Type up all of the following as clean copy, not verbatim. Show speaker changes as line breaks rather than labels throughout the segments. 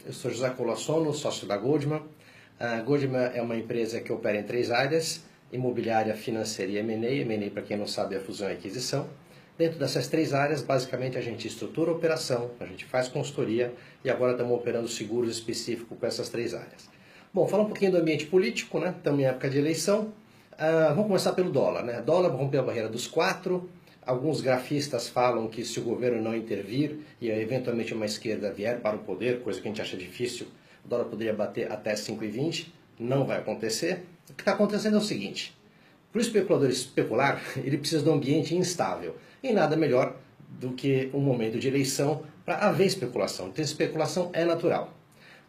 Eu sou José Colossono, sócio da Goldman. A Goldman é uma empresa que opera em 3 áreas: imobiliária, financeira e M&A. M&A, para quem não sabe, é a fusão e aquisição. Dentro dessas 3 áreas, basicamente, a gente estrutura a operação, a gente faz consultoria e agora estamos operando seguros específicos com essas 3 áreas. Bom, falar um pouquinho do ambiente político, né? Estamos em época de eleição. Vamos começar pelo dólar, né? Dólar rompeu a barreira dos 4. Alguns grafistas falam que se o governo não intervir e eventualmente uma esquerda vier para o poder, coisa que a gente acha difícil, o dólar poderia bater até 5,20. Não vai acontecer. O que está acontecendo é o seguinte: para o especulador especular, ele precisa de um ambiente instável. E nada melhor do que um momento de eleição para haver especulação. Então, especulação é natural.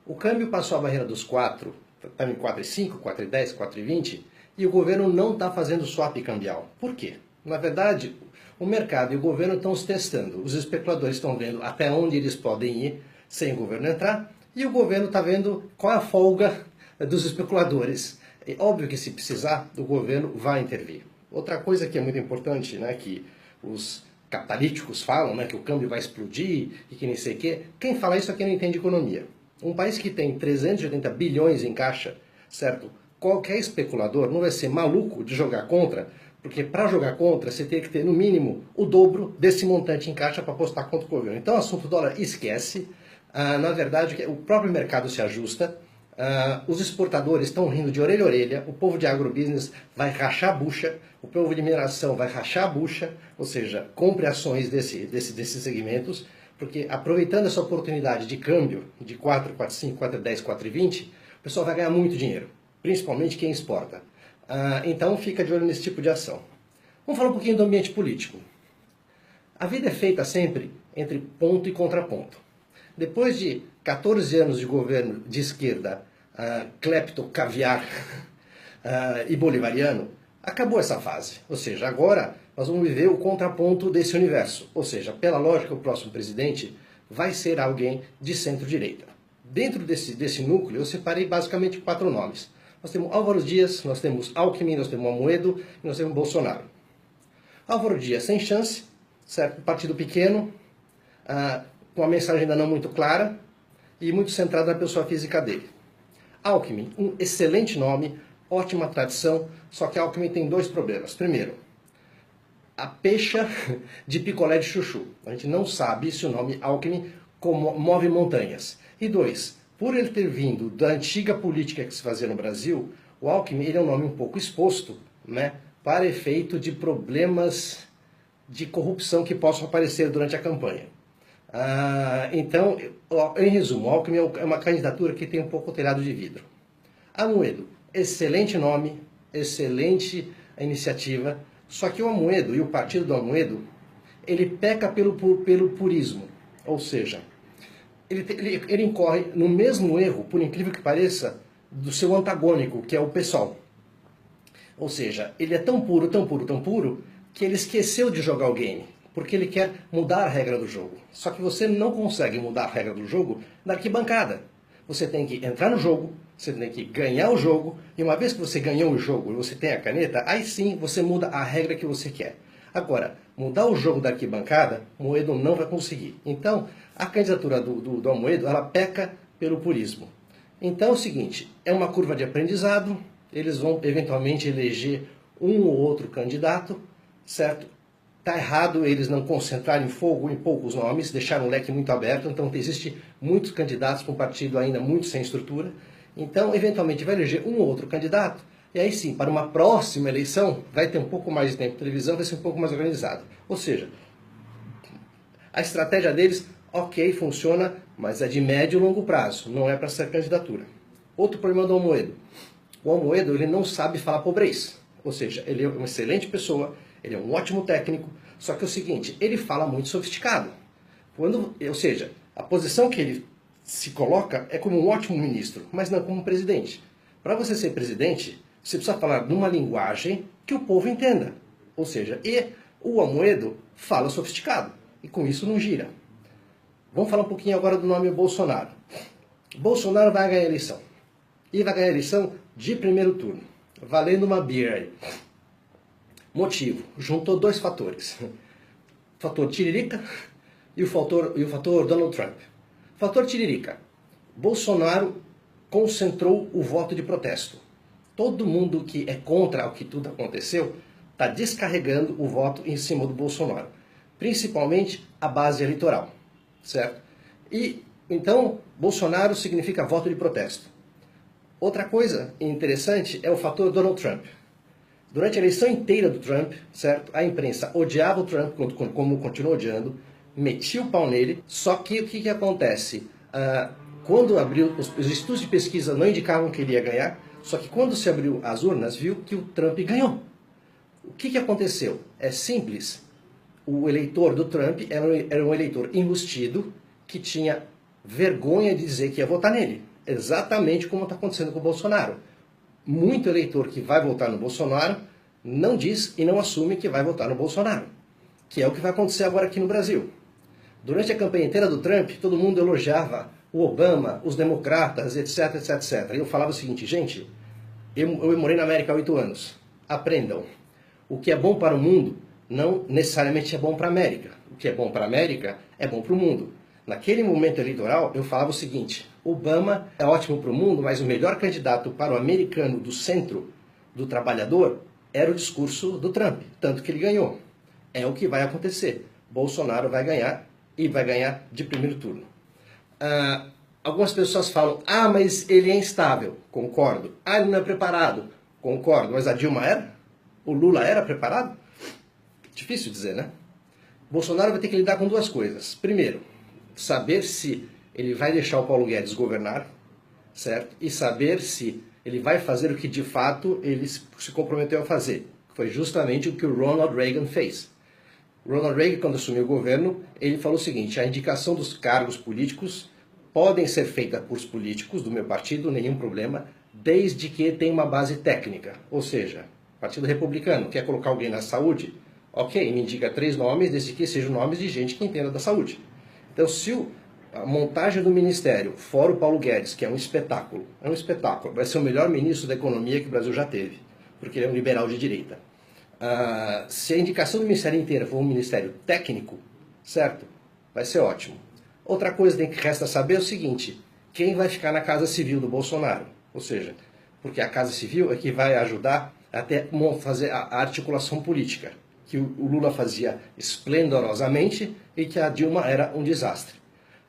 O câmbio passou a barreira dos 4, está em 4,5, 4,10, 4,20, e o governo não está fazendo swap cambial. Por quê? Na verdade, o mercado e o governo estão se testando. Os especuladores estão vendo até onde eles podem ir sem o governo entrar, e o governo está vendo qual é a folga dos especuladores. É óbvio que se precisar, o governo vai intervir. Outra coisa que é muito importante, né, que os catalíticos falam, né, que o câmbio vai explodir e que nem sei o quê. Quem fala isso é quem não entende economia. Um país que tem 380 bilhões em caixa, certo? Qualquer especulador não vai ser maluco de jogar contra, porque para jogar contra você tem que ter no mínimo o dobro desse montante em caixa para apostar contra o governo. Então o assunto dólar esquece. Na verdade, o próprio mercado se ajusta. Os exportadores estão rindo de orelha a orelha, o povo de agrobusiness vai rachar a bucha, o povo de mineração vai rachar a bucha, ou seja, compre ações desses segmentos, porque aproveitando essa oportunidade de câmbio de 4, 4,5, 4,10, 4,20, o pessoal vai ganhar muito dinheiro, principalmente quem exporta. Então fica de olho nesse tipo de ação. Vamos falar um pouquinho do ambiente político. A vida é feita sempre entre ponto e contraponto. Depois de 14 anos de governo de esquerda, clepto, caviar e bolivariano, acabou essa fase. Ou seja, agora nós vamos viver o contraponto desse universo. Ou seja, pela lógica, o próximo presidente vai ser alguém de centro-direita. Dentro desse núcleo, eu separei basicamente 4 nomes. Nós temos Álvaro Dias, nós temos Alckmin, nós temos Amoedo e nós temos Bolsonaro. Álvaro Dias sem chance, certo? Partido pequeno, com a mensagem ainda não muito clara e muito centrada na pessoa física dele. Alckmin, um excelente nome, ótima tradição, só que Alckmin tem 2 problemas. Primeiro, a peixa de picolé de chuchu. A gente não sabe se o nome Alckmin move montanhas. E 2, por ele ter vindo da antiga política que se fazia no Brasil, o Alckmin ele é um nome um pouco exposto, né, para efeito de problemas de corrupção que possam aparecer durante a campanha. Então, em resumo, Alckmin é uma candidatura que tem um pouco o telhado de vidro. Amoedo, excelente nome, excelente iniciativa, só que o Amoedo e o partido do Amoedo, ele peca pelo purismo, ou seja, ele incorre no mesmo erro, por incrível que pareça, do seu antagônico, que é o PSOL. Ou seja, ele é tão puro, tão puro, tão puro, que ele esqueceu de jogar o game, porque ele quer mudar a regra do jogo. Só que você não consegue mudar a regra do jogo na arquibancada. Você tem que entrar no jogo, você tem que ganhar o jogo, e uma vez que você ganhou o jogo e você tem a caneta, aí sim você muda a regra que você quer. Agora, mudar o jogo da arquibancada, o Amoedo não vai conseguir. Então, a candidatura do Amoedo, ela peca pelo purismo. Então é o seguinte, é uma curva de aprendizado, eles vão eventualmente eleger um ou outro candidato, certo? Está errado eles não concentrarem fogo em poucos nomes, deixaram o leque muito aberto, então existe muitos candidatos para um partido ainda muito sem estrutura. Então, eventualmente, vai eleger um ou outro candidato, e aí sim, para uma próxima eleição, vai ter um pouco mais de tempo de televisão, vai ser um pouco mais organizado. Ou seja, a estratégia deles, ok, funciona, mas é de médio e longo prazo, não é para ser candidatura. Outro problema do Amoedo. O Amoedo, ele não sabe falar pobreza. Ou seja, ele é uma excelente pessoa, ele é um ótimo técnico, só que é o seguinte, ele fala muito sofisticado. Ou seja, a posição que ele se coloca é como um ótimo ministro, mas não como presidente. Para você ser presidente, você precisa falar numa linguagem que o povo entenda. Ou seja, o Amoedo fala sofisticado, e com isso não gira. Vamos falar um pouquinho agora do nome Bolsonaro. Bolsonaro vai ganhar a eleição. E vai ganhar a eleição de primeiro turno, valendo uma beer aí. Motivo, juntou 2 fatores. O fator Tiririca e o fator Donald Trump. Fator Tiririca. Bolsonaro concentrou o voto de protesto. Todo mundo que é contra o que tudo aconteceu está descarregando o voto em cima do Bolsonaro, principalmente a base eleitoral, certo? E então Bolsonaro significa voto de protesto. Outra coisa interessante é o fator Donald Trump. Durante a eleição inteira do Trump, certo? A imprensa odiava o Trump, como continuou odiando, metia o pau nele, só que o que acontece? Quando abriu, os estudos de pesquisa não indicavam que ele ia ganhar, só que quando se abriu as urnas, viu que o Trump ganhou. O que aconteceu? É simples. O eleitor do Trump era um eleitor enrustido que tinha vergonha de dizer que ia votar nele. Exatamente como está acontecendo com o Bolsonaro. Muito eleitor que vai votar no Bolsonaro não diz e não assume que vai votar no Bolsonaro. Que é o que vai acontecer agora aqui no Brasil. Durante a campanha inteira do Trump, todo mundo elogiava o Obama, os democratas, etc, etc, etc. E eu falava o seguinte, gente, eu morei na América há 8 anos. Aprendam. O que é bom para o mundo não necessariamente é bom para a América. O que é bom para a América é bom para o mundo. Naquele momento eleitoral, eu falava o seguinte, Obama é ótimo para o mundo, mas o melhor candidato para o americano do centro, do trabalhador, era o discurso do Trump, tanto que ele ganhou. É o que vai acontecer. Bolsonaro vai ganhar e vai ganhar de primeiro turno. Algumas pessoas falam, mas ele é instável. Concordo. Ele não é preparado. Concordo. Mas a Dilma era? O Lula era preparado? Difícil dizer, né? Bolsonaro vai ter que lidar com duas coisas. Primeiro, saber se ele vai deixar o Paulo Guedes governar, certo? E saber se ele vai fazer o que de fato ele se comprometeu a fazer. Foi justamente o que o Ronald Reagan fez. Ronald Reagan, quando assumiu o governo, ele falou o seguinte, a indicação dos cargos políticos podem ser feitas por políticos do meu partido, nenhum problema, desde que tenha uma base técnica. Ou seja, Partido Republicano quer colocar alguém na saúde? Ok, me indica 3 nomes, desde que sejam nomes de gente que entenda da saúde. Então, se a montagem do ministério, fora o Paulo Guedes, que é um espetáculo, vai ser o melhor ministro da economia que o Brasil já teve, porque ele é um liberal de direita. Se a indicação do ministério inteiro for um ministério técnico, certo? Vai ser ótimo. Outra coisa que resta saber é o seguinte, quem vai ficar na Casa Civil do Bolsonaro? Ou seja, porque a Casa Civil é que vai ajudar até fazer a articulação política, que o Lula fazia esplendorosamente e que a Dilma era um desastre.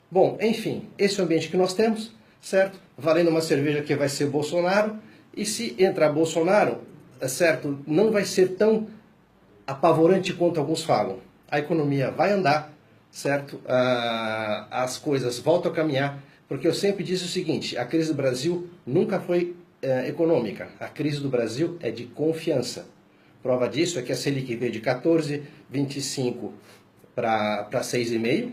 Bom, enfim, esse é o ambiente que nós temos, certo? Valendo uma cerveja que vai ser Bolsonaro, e se entrar Bolsonaro, certo, não vai ser tão apavorante quanto alguns falam. A economia vai andar, certo? As coisas voltam a caminhar, porque eu sempre disse o seguinte, a crise do Brasil nunca foi econômica, a crise do Brasil é de confiança. Prova disso é que a Selic veio de 14,25 para 6,5,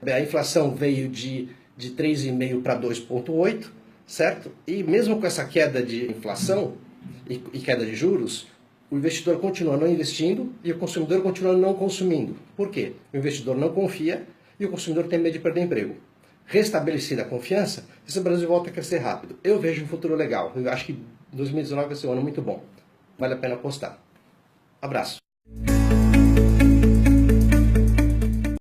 a inflação veio de 3,5 para 2,8, certo? E mesmo com essa queda de inflação e queda de juros, o investidor continua não investindo e o consumidor continua não consumindo. Por quê? O investidor não confia e o consumidor tem medo de perder emprego. Restabelecida a confiança, esse Brasil volta a crescer rápido. Eu vejo um futuro legal. Eu acho que 2019 vai ser um ano muito bom. Vale a pena apostar. Abraço.